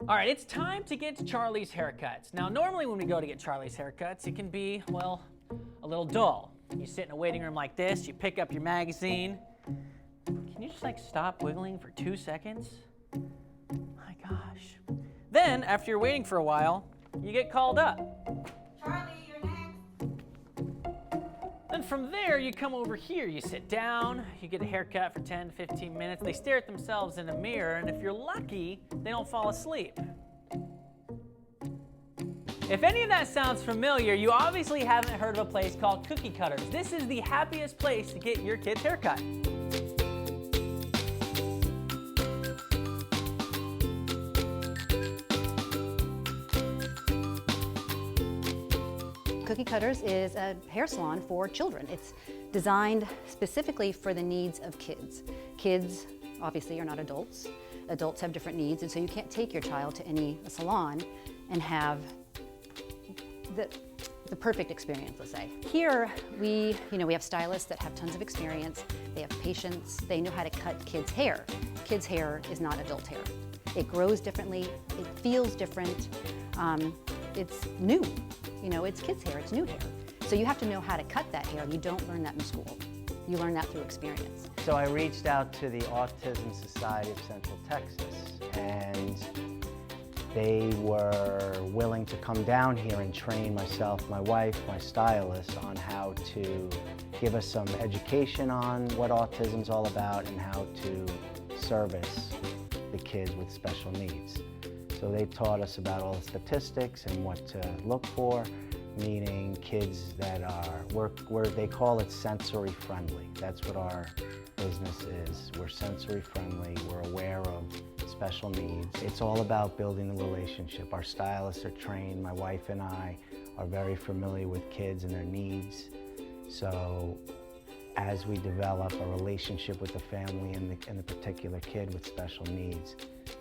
All right, it's time to get Charlie's haircuts. Now, normally when we go to get Charlie's haircuts, it can be, well, a little dull. You sit in a waiting room like this, you pick up your magazine. Can you just stop wiggling for 2 seconds? My gosh. Then, after you're waiting for a while, you get called up. Charlie, you're next. Then from there, you come over here, you sit down, you get a haircut for 10, 15 minutes. They stare at themselves in a mirror, and if you're lucky, they don't fall asleep. If any of that sounds familiar, you obviously haven't heard of a place called Cookie Cutters. This is the happiest place to get your kid's haircut. Cookie Cutters is a hair salon for children. It's designed specifically for the needs of kids. Kids obviously are not adults. Adults have different needs, and so you can't take your child to any salon and have the perfect experience, let's say. Here, we have stylists that have tons of experience. They have patience. They know how to cut kids' hair. Kids' hair is not adult hair. It grows differently. It feels different. It's new. It's kids' hair. It's new hair. So you have to know how to cut that hair. You don't learn that in school. You learn that through experience. So I reached out to the Autism Society of Central Texas, and they were willing to come down here and train myself, my wife, my stylist on how to give us some education on what autism's all about and how to service the kids with special needs. So they taught us about all the statistics and what to look for, meaning kids that are, they call it sensory friendly. That's what our business is. We're sensory friendly, we're aware of special needs. It's all about building the relationship. Our stylists are trained, my wife and I are very familiar with kids and their needs. So as we develop a relationship with the family and the particular kid with special needs,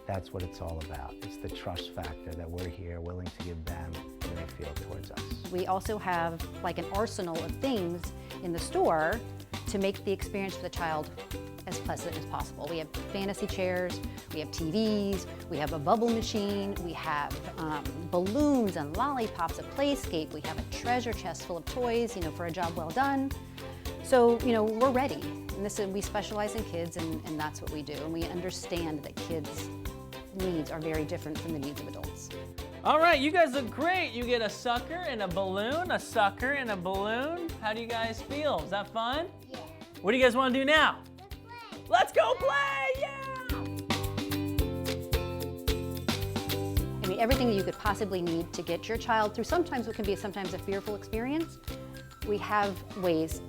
that's what it's all about. It's the trust factor that we're here willing to give them and they feel towards us. We also have an arsenal of things in the store to make the experience for the child as pleasant as possible. We have fantasy chairs, we have TVs, we have a bubble machine, we have balloons and lollipops, a playscape, we have a treasure chest full of toys, for a job well done. So, we're ready. And we specialize in kids, and that's what we do. And we understand that kids' needs are very different from the needs of adults. All right, you guys look great. You get a sucker and a balloon, a sucker and a balloon. How do you guys feel? Is that fun? Yeah. What do you guys want to do now? Let's play. Let's go play, yeah! Everything that you could possibly need to get your child through sometimes what can be sometimes a fearful experience, we have ways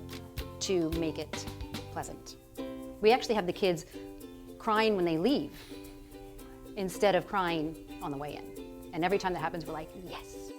to make it pleasant. We actually have the kids crying when they leave instead of crying on the way in. And every time that happens, we're like, yes.